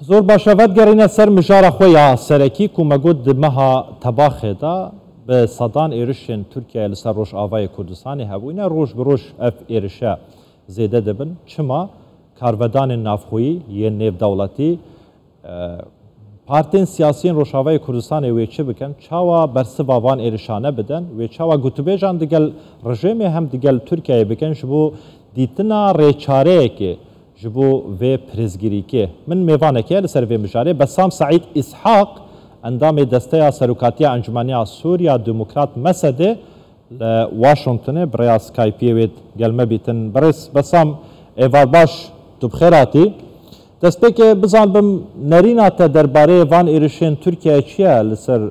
زور باشەوەت گەڕینە سەر مژارە خۆیان سەرەکی کومەگوت دمەها تەباخێدا بە سەدان ئێرشên Tirkiye li ser Rojavayê Kurdistanê hebûne roj bi roj ev êrişe zêde dibin. Çima karvedanên navxweyî yên nêvdewletî partên siyasiyên Rojavayê Kurdistanê wê çi bikin, çawa bersiva van êrişane bidin, wê çawa gotûbêjan digel rejimê hem digel Tirkiyeyê bikin ji bo dîtina rêçareyekê ji bo vê pirzgirîkê. Min mêvanekê li ser vê mijarê Bessam Saîd İshak endamê desteya serokatiya Encumeniya Sûriya Demokrat Mesedê li Washingtonê birêya Skypeê wê gelme bîtin. Birêz Bessam êvar baş tu bi xêr hatî. Destpêkê bizanbim nerîna te derbarê van êrişên Tirkiye çi ye li ser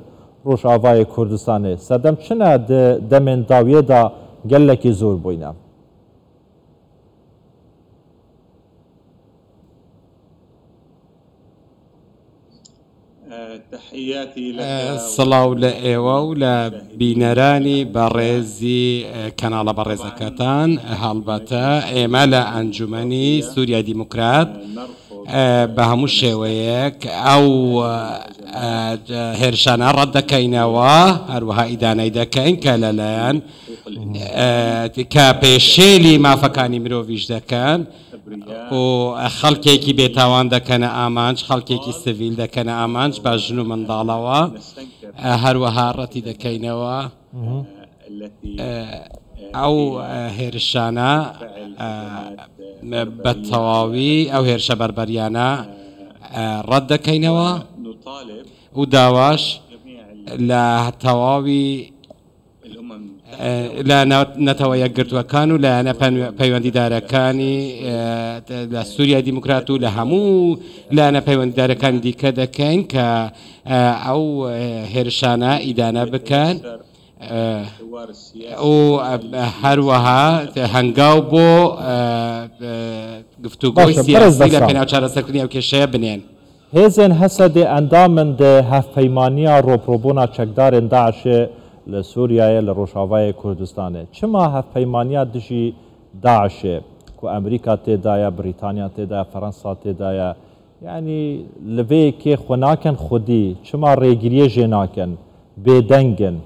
Rojavayê Kurdistanê? Sedem çi ne di demên dawiyê da gelekî zor bûyne? سڵاو لە ئێوە و لە بینەرانی بەڕێزی کەناڵە بەڕێزەکەتان هەڵبەتە ئێمە لە ئەنجومەنی سووریا دیموکرات بە هەموو شێوەیەک ئەو هێرشانە ڕەت دەکەینەوە هەروەها ئیدانەی دەکەین کە لەلایەن کە پێشێلی مافەکانی مرۆڤیش دەکەن و خەڵکێکی بێتاوان دەکەنە ئامانج خەڵکێکی سڤیل دەکەنە ئامانج بە ژن و منداڵەوە هەروەها ڕەتی دەکەینەوە ئەو هێرشانە بە تەواوی ئەو هێرشە بەربەریانە ڕەت دەکەینەوە و داواش لە تەواوی لە نەتەوە یەکگرتووەکان و لە پەیوەندیدارەکانی لە سووریا دیموکرات و لە هەموو لایەنە پەیوەندیدارەکانی دیکە دەکەین کە ئەو هێرشانە ئیدانە بکەن و هەروەها هەنگاو بۆ گفتوگۆی سیاسی لە پێناو چارەسەرکردنی ئەو کێشەیە بنێن. Hêzên Hesedê endamên di hevpeymaniya ropробûna çekdarên Daişê li Sûriyayê li Rojavayê Kurdistanê. Çima hevpeymaniya dijî Daişê ku Amerîka têda ye, Brîtanya têda ye, Fransa têda ye, yanî li vê yekê xwe nakin xwedî, çima rêgiriyê jê nakin, bêdengin.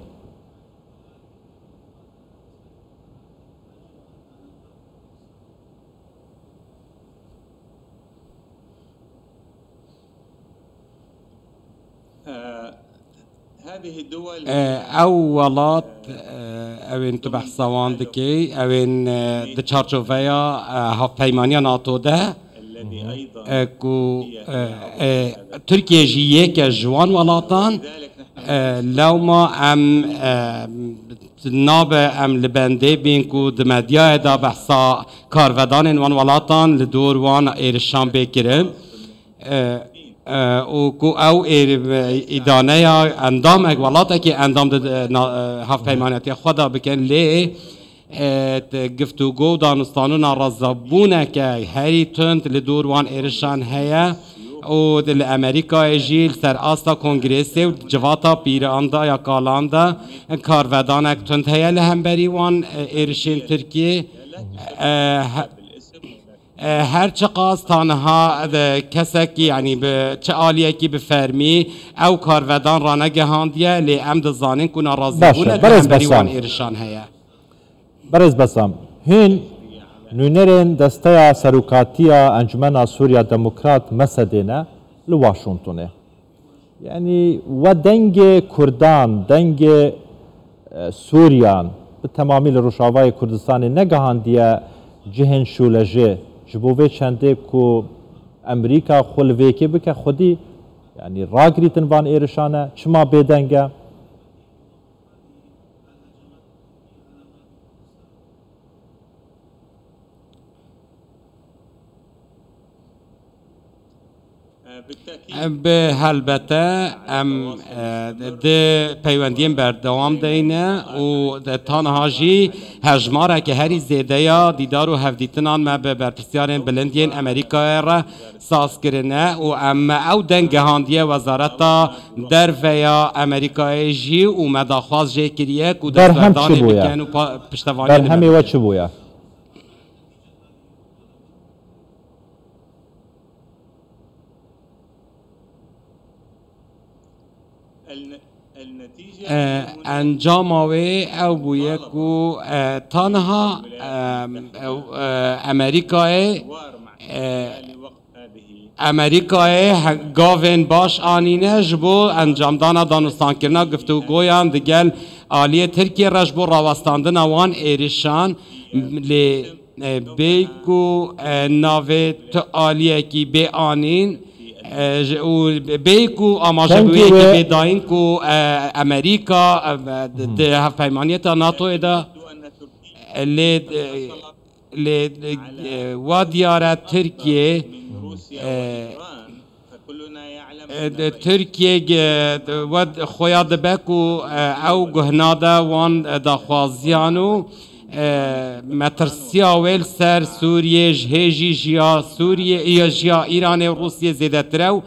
ئەو وڵات ئەوێن تو بەحسەوان دەکەی ئەوێن di çarçoveya hevpeymaniya NATO'de ku Tirkiye jî yek ji wan welatan lewma em nabe em li bendê bên ku di medyayê da behsa karvedanên wan welatan li dor wan êrişan bêkirin و کو ئەو ئیدانەیە ئەندامێک وڵاتێکی ئەندام هەفپەیمانەتی خۆدا بکەن لێ گفتوگۆ و دانستان و ناڕەزەبوونەکە هەری تند لە دووروان ئێرشان هەیە و لە ئەمریکای ژی سەر ئاستا کۆنگرێسێ و جڤاتا پیراندا یا کاڵاندا کارڤەدانێک تند هەیە لە هەمبەری وان ئێرشên Tirkiye هر چه قاس تنها کسکی یعنی به چه عالیکی به فرمی او کارودان را نگهاندیه لی ام دزانین که ناراضی بونه بریوان ایرشان هیا برز بسام هین نونرین دسته سروکاتیا انجمن سوریا دموکرات مسدینه لواشنطنه یعنی و دنگ کردان دنگ سوریان به تمامی لروشاوای کردستان نگهاندیه جهن شولجه ji bo vê çendê ku Amerîka xwe li vêkê bike xwedî yanî ragirîtin van êrişane çima bêdeng e? به هەلبەتە ئەم پەیوەندیên بەردەوام دەینە و تانهاژی هەژمارێکی هەری زێدەیە دیدار و هەفدیتنان me bi berpirsiyarên bilindiyên Amerîkayê re sazkirine û em ew deng gehandiye wezareta derveya Amerîkayê jî û me daxwaz jê kiriye ku destberdanê bikin û piştevanî berhemê we çi bûye? انجام وی او بویه کو تنها امریکای گاوین باش آنینه جبو انجام دانا دانستان کرنا گفتگویان دگل آلیه ترکیه رش بو راوستاندن وان ایریشان لی بیکو ناوه تو آلیه کی بی آنین بیکو آماجه بویه که بیداین کو امریکا ده هف پیمانیت ناتو ادا لی و دیاره ترکیه ترکیه ود خویا دبکو او گهناده وان داخوازیانو مترسیا ویل سر سوریه جهیجی جیا سوریه یا جیا ایران و روسیه زیده ترو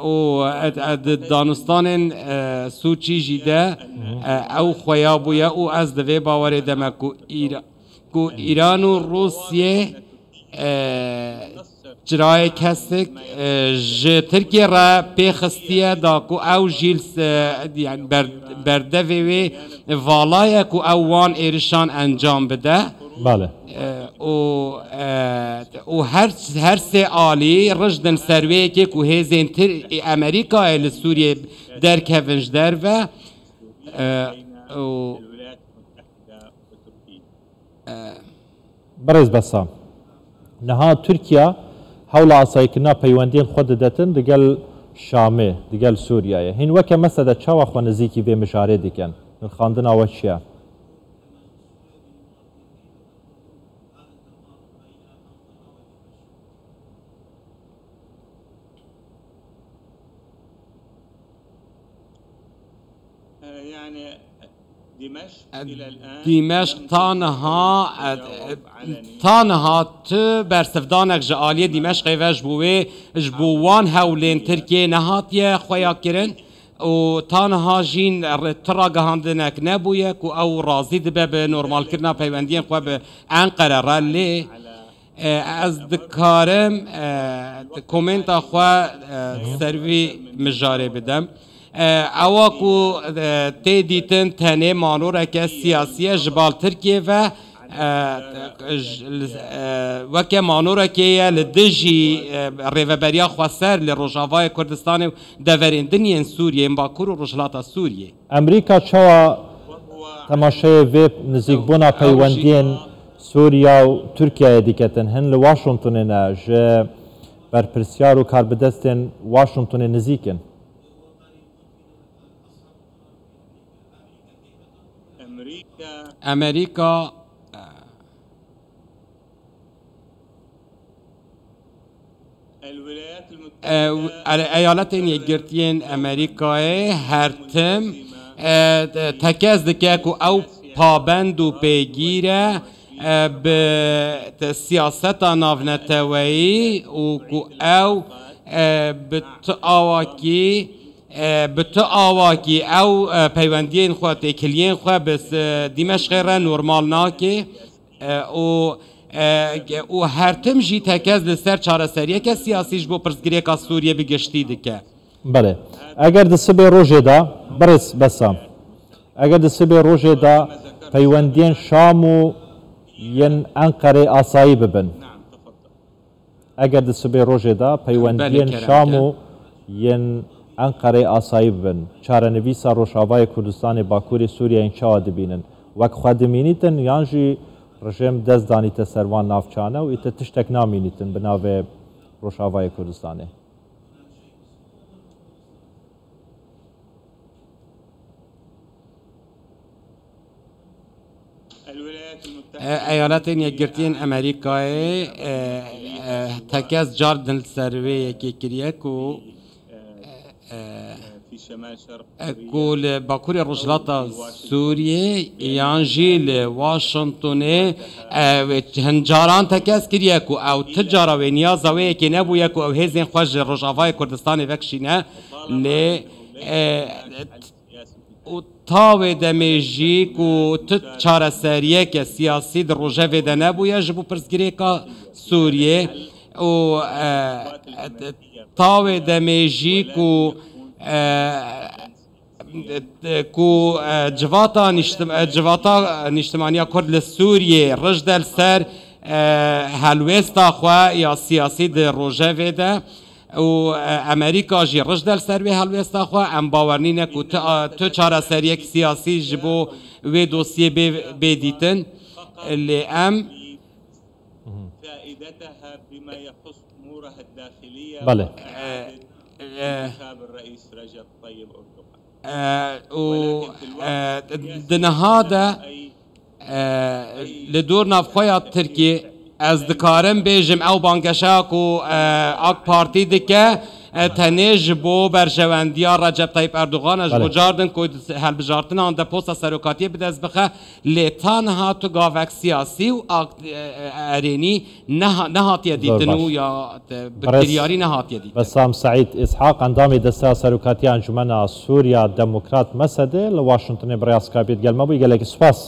او دانستان سوچی جیده او خویا بویا او از دوی باوری دمکو ایران و روسیه جرای کسک ترکیه را پیخستیه دا کو او جیلس یعنی بردوی والای کو او وان ایرشان انجام بده بله و هر سه آلی رجدن سروی که کو هزین تر امریکا ال سوریه در کونج در و برز بسام نها ترکیه حول عصايكنا پەیوەندیان خۆ دەدەتن دەگەل شامێ دەگەل سووریایە هین وەکە مەسەدە چاوە خۆ نزیکی بێ مژارێ دیکەن خاندنەوە چییە؟ دمشق تانها تو برسفدانک جعالی دمشق وش بوه جبوان هولین ترکیه نهاتیه خویا کرن و تانها جین تراغ هندنک نبویه که او رازی دبه به نورمال کرنا پیوندین خواه به انقره رلی از دکارم کومنت خواه سروی مجاره بدم اوا کو تی دیتن تنه مانوره که سیاسیه جبال ترکیه و وکه مانوره که لدجی ریوبریا خواستر لروجاوای کردستان دورندنین سوریه باکور و رجلات سوریه امریکا چوا تماشای ویب نزیک بونا پیوندین سوریا و ترکیه دیکتن هن لواشنطن نه جه برپرسیار و کاربدستن واشنطن نزیکن امریکا ایالات یکگرتین امریکای هرتم تکز دکه که او پابند و پیگیره به سیاست ناونتوایی و که او به تو آواکی او پیوندین خواه تکلین خواه بس دمشق را نورمال ناکه و هرتم جی تکز لسر چاره سریه که سیاسیش بو پرسگریه که سوریه بگشتی دکه بله اگر دسته به روژه دا برس بسام اگر دسته به روژه دا پیوندین شام و ین انقره آسایی ببن اگر دسته به روژه دا پیوندین شام و ین انقره آسایی ببن چارەنویسا ڕۆژاوای کوردستانی باکووری سووریا ئینچاوا دبینن وەک خوا دمینیتن یانژی ڕژێم دەست دانیتە سەروان ناوچانە و ئیتر تشتێک نامینیتن بناوێ ڕۆژاوای کوردستانی ایالات یکگرتین امریکای تکز جاردن سروی که کریه که کل باکوری رجلات سوریه یانجیل واشنطن هنجاران تکس کریه کو او تجاره و نیازه که نبویه کو او هزین خوش رجاوای کردستان وکشینه لی تاوی دمیجی کو تت چاره سریه که سیاسی در روژه ویده نبویه جبو پرسگیری که سوریه و تاوی دمیجی کو کو جواتا نیشتمانیا کرد لسوریه رجد السر هلوستا خوا یا سیاسی در روژه ویده و امریکا جی رجد السر به هلوستا خوا ام باورنینه که تو چاره سر یک سیاسی جبو و دوسیه بدیتن اللي ام فائدتها بما يخص امورها الداخليه بله انتخاب الرئيس رجب طيب اردوغان دنهاده لدور نافخویا ترکیه از دکارم بیجم او بانگشاک و اک پارتی دکه تنیج بو برجواندیا رجب طیب اردوغان اج بجاردن که هل بجارتن آن ده پوست سروکاتی بدز بخه لیتان ها تو گاوک سیاسی و ارینی نهاتیه دیتنو یا بکتریاری نهاتیه دیتن بسام سعید اسحاق اندامی دسته سروکاتی انجمن سوریا دموکرات مسده لواشنطن برای اسکابیت گلمه بو گلک سپاس